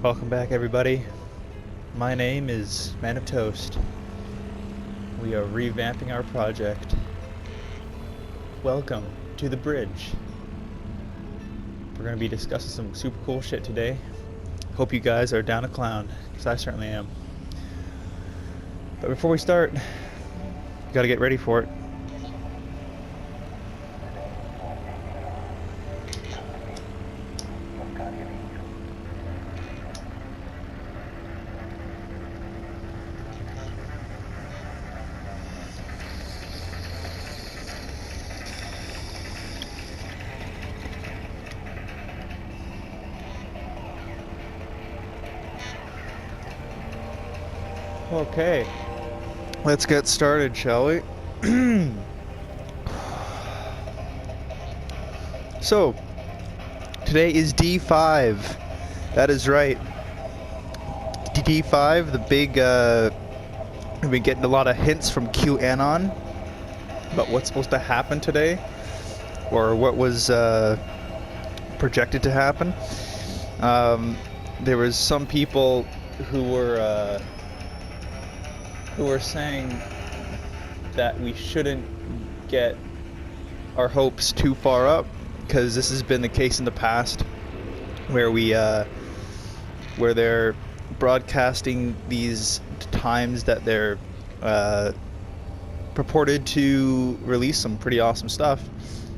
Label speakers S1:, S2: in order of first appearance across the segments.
S1: Welcome back, everybody. My name is Man of Toast. We are revamping our project. Welcome to the bridge. We're going to be discussing some super cool shit today. Hope you guys are down to clown, because I certainly am. But before we start, you got to get ready for it. Okay, let's get started, shall we? So, today is D5. That is right. D5, the big, we've been getting a lot of hints from QAnon about what's supposed to happen today, or what was projected to happen. There was some people who were saying that we shouldn't get our hopes too far up, because this has been the case in the past, where where they're broadcasting these times that they're purported to release some pretty awesome stuff,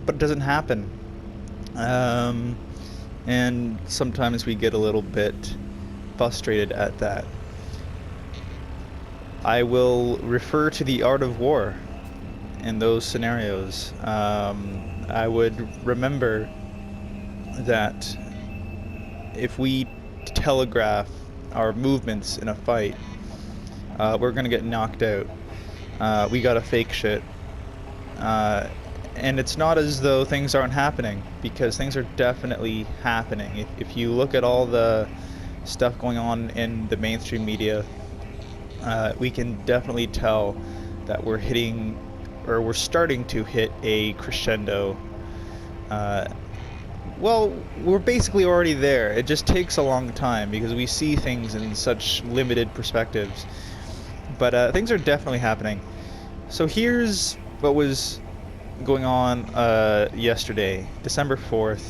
S1: but it doesn't happen. And sometimes we get a little bit frustrated at that. I will refer to the art of war in those scenarios. I would remember that if we telegraph our movements in a fight, we're going to get knocked out. We got to fake shit. And it's not as though things aren't happening, because things are definitely happening. If you look at all the stuff going on in the mainstream media, we can definitely tell that we're hitting, or we're starting to hit a crescendo. Well, we're basically already there. It just takes a long time because we see things in such limited perspectives. But things are definitely happening. So here's what was going on yesterday, December 4th.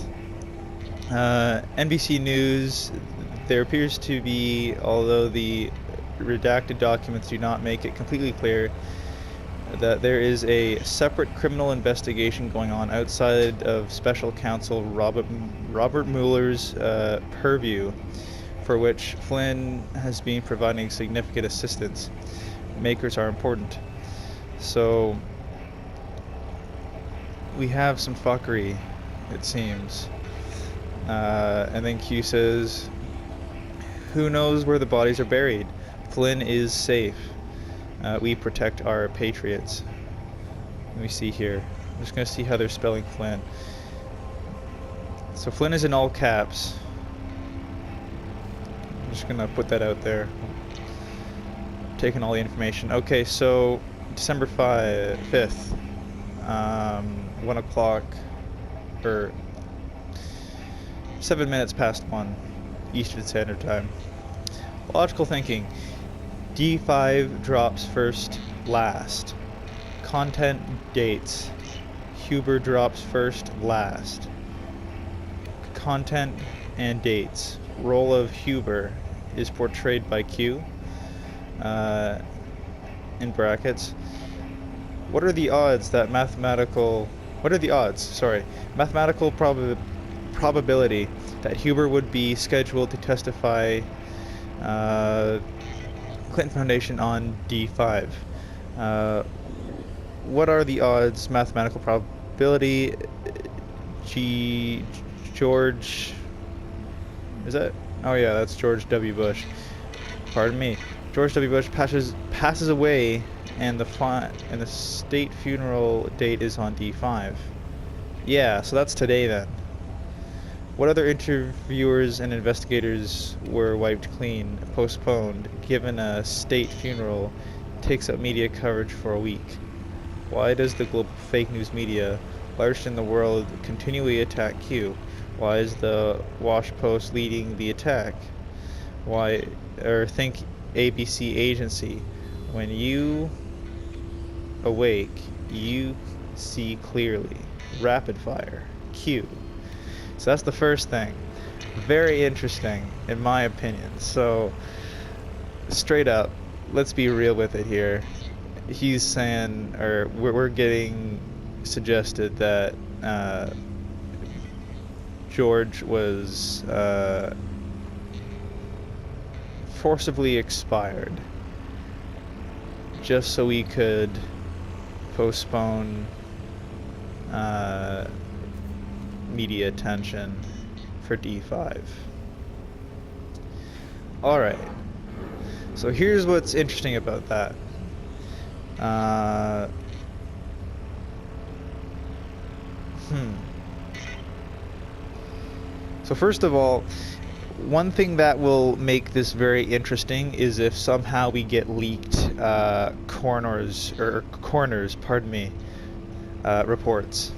S1: NBC News, there appears to be, although the redacted documents do not make it completely clear, that there is a separate criminal investigation going on outside of Special Counsel Robert Mueller's purview, for which Flynn has been providing significant assistance. Makers are important. So we have some fuckery, it seems. And then Q says, who knows where the bodies are buried? Flynn is safe. We protect our patriots. Let me see here. I'm just going to see how they're spelling Flynn. So Flynn is in all caps. I'm just going to put that out there. Taking all the information. Okay, so December 5th, 1 o'clock, or 7 minutes past 1 Eastern Standard Time. Logical thinking. D5 drops first, last. Content dates. Huber drops first, last. Content and dates. Role of Huber is portrayed by Q. In brackets. What are the odds that mathematical probability that Huber would be scheduled to testify Clinton Foundation on D5. What are the odds, mathematical probability, George, is that? Oh yeah, that's George W. Bush. Pardon me. George W. Bush passes away, and the state funeral date is on D5. Yeah, so that's today then. What other interviewers and investigators were wiped clean, postponed, given a state funeral takes up media coverage for a week? Why does the global fake news media, largest in the world, continually attack Q? Why is the Wash Post leading the attack? why, or think ABC agency. When you awake, you see clearly. Rapid fire. Q. So that's the first thing. Very interesting, in my opinion. So, straight up, let's be real with it here. He's saying, or we're getting suggested that George was forcibly expired just so we could postpone media attention for D5. Alright, so here's what's interesting about that. So first of all, one thing that will make this very interesting is if somehow we get leaked coroners, reports.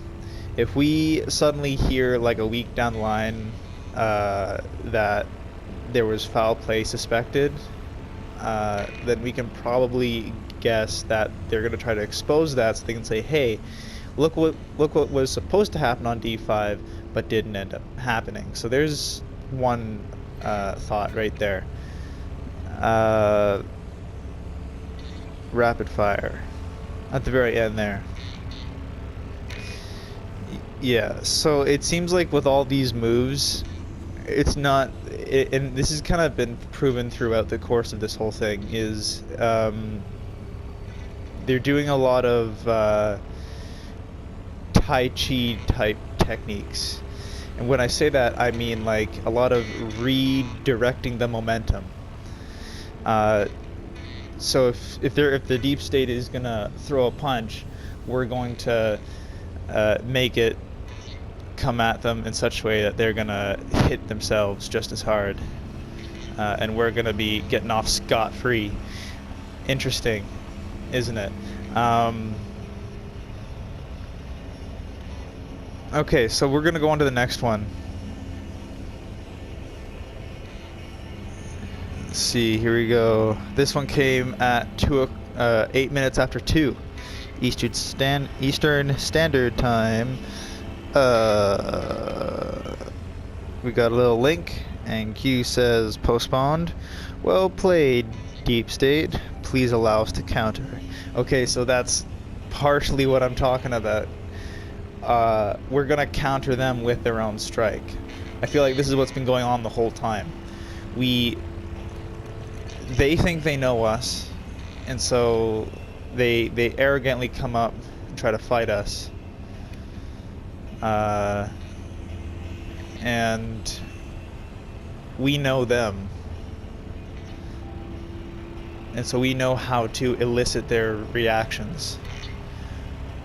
S1: If we suddenly hear like a week down the line that there was foul play suspected, then we can probably guess that they're going to try to expose that so they can say, hey, look what was supposed to happen on D5 but didn't end up happening. So there's one thought right there. Rapid fire at the very end there. Yeah, so it seems like with all these moves, it's not, and this has kind of been proven throughout the course of this whole thing, is they're doing a lot of Tai Chi type techniques. And when I say that, I mean like a lot of redirecting the momentum. So if the deep state is gonna throw a punch, we're going to make it come at them in such a way that they're gonna hit themselves just as hard, and we're gonna be getting off scot-free. Interesting, isn't it? Okay, so we're gonna go on to the next one. Let's see, here we go. This one came at 8 minutes after 2 Eastern Standard Time. We got a little link, and Q says postponed. Well played, Deep State. Please allow us to counter. Okay, so that's partially what I'm talking about. We're gonna counter them with their own strike. I feel like this is what's been going on the whole time. They think they know us, and so they arrogantly come up and try to fight us. And we know them. And so we know how to elicit their reactions.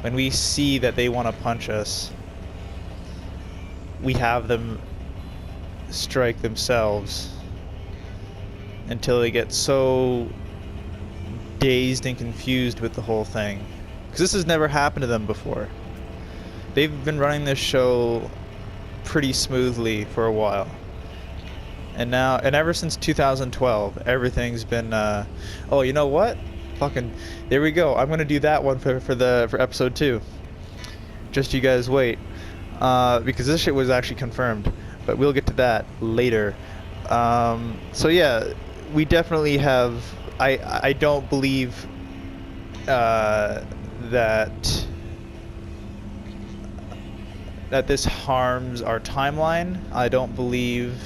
S1: When we see that they want to punch us, we have them strike themselves until they get so dazed and confused with the whole thing. Because this has never happened to them before. They've been running this show pretty smoothly for a while. And ever since 2012, everything's been, oh, you know what? Fucking, there we go. I'm gonna do that one for episode 2. Just you guys wait, because this shit was actually confirmed. But we'll get to that later. So yeah, we definitely have. I don't believe that this harms our timeline. I don't believe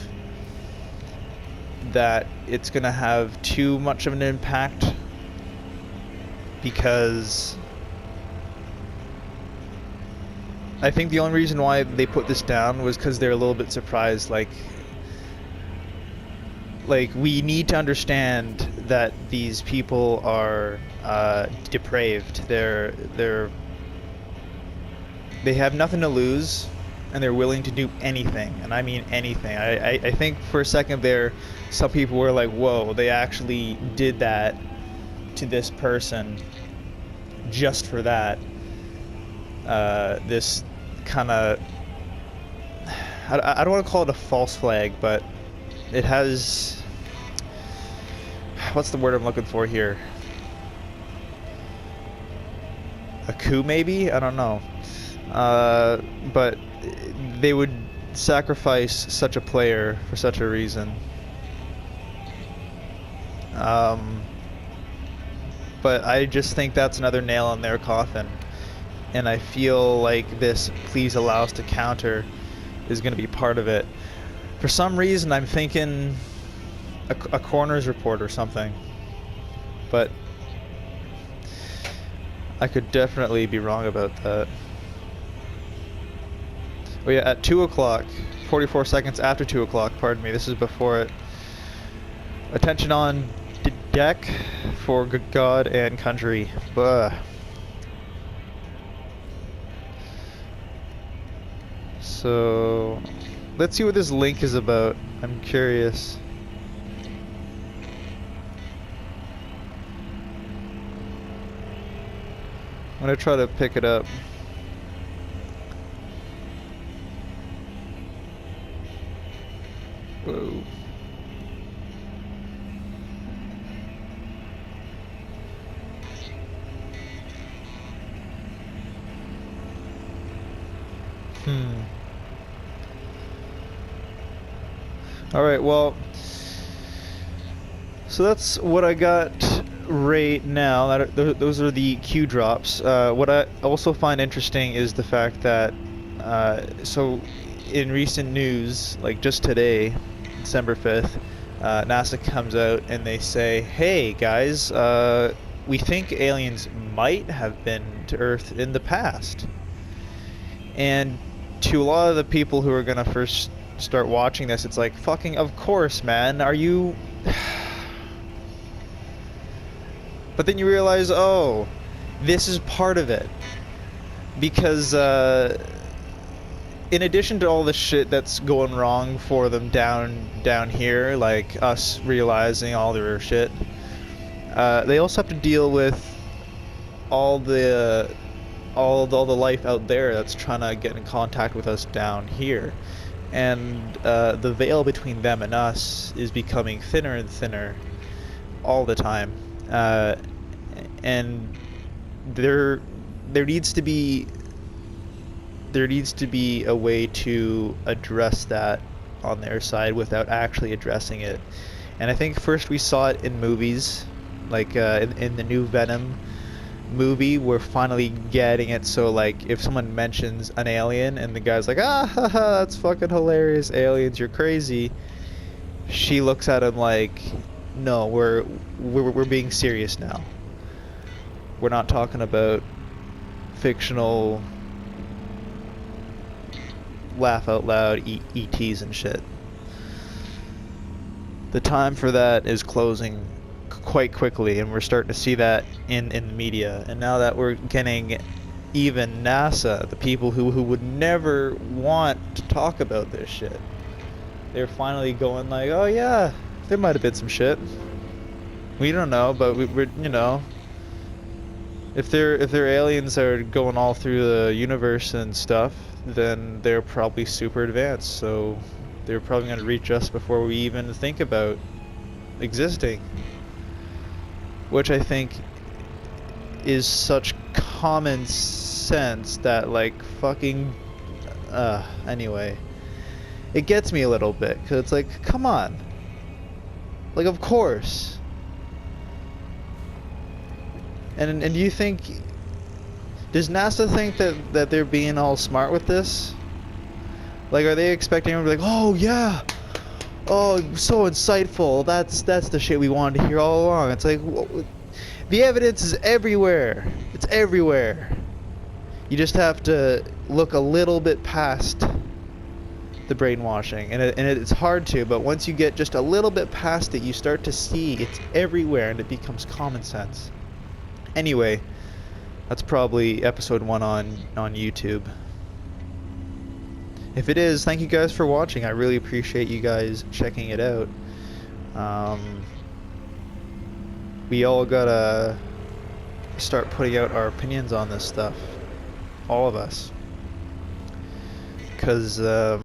S1: that it's gonna have too much of an impact, because I think the only reason why they put this down was because they're a little bit surprised. Like we need to understand that these people are depraved. They have nothing to lose, and they're willing to do anything, and I mean anything. I think for a second there, some people were like, whoa, they actually did that to this person just for that. This kind of, I don't want to call it a false flag, but it has what's the word I'm looking for here? A coup, maybe? I don't know. But they would sacrifice such a player for such a reason. But I just think that's another nail in their coffin. And I feel like this please allow us to counter is going to be part of it. For some reason, I'm thinking a coroner's report or something. But I could definitely be wrong about that. Oh yeah, at 2 o'clock, 44 seconds after 2 o'clock, pardon me, this is before it. Attention on deck for God and country. Buh. So, let's see what this link is about. I'm curious. I'm gonna try to pick it up. Whoa. Alright, well, so that's what I got right now. Those are the Q drops. What I also find interesting is the fact that, so in recent news, like just today, December 5th, NASA comes out and they say, hey guys, we think aliens might have been to Earth in the past. And to a lot of the people who are going to first start watching this, it's like, fucking of course, man, are you... But then you realize, oh, this is part of it. Because, in addition to all the shit that's going wrong for them down here, like us realizing all their shit, they also have to deal with all the life out there that's trying to get in contact with us down here. And the veil between them and us is becoming thinner and thinner all the time. And there needs to be a way to address that on their side without actually addressing it. And I think first we saw it in movies, like in the new Venom movie. We're finally getting it. So like if someone mentions an alien and the guy's like, ah haha, that's fucking hilarious, aliens, you're crazy, she looks at him like, no, we're being serious now. We're not talking about fictional laugh out loud ETs and shit. The time for that is closing quite quickly, and we're starting to see that in the media. And now that we're getting even NASA, the people who would never want to talk about this shit, they're finally going like, oh yeah, there might have been some shit. We don't know, but we're, you know, if they're aliens that are going all through the universe and stuff, then they're probably super advanced, so they're probably going to reach us before we even think about existing. Which I think is such common sense that, like, fucking... anyway. It gets me a little bit, because it's like, come on. Like, of course. And do you think... Does NASA think that they're being all smart with this? Like, are they expecting everyone to be like, oh yeah, oh, so insightful, that's the shit we wanted to hear all along? It's like, the evidence is everywhere. It's everywhere. You just have to look a little bit past the brainwashing, and it's hard to, but once you get just a little bit past it, you start to see it's everywhere, and it becomes common sense. Anyway, that's probably episode 1 on YouTube. If it is, thank you guys for watching. I really appreciate you guys checking it out. We all gotta start putting out our opinions on this stuff. All of us. Because,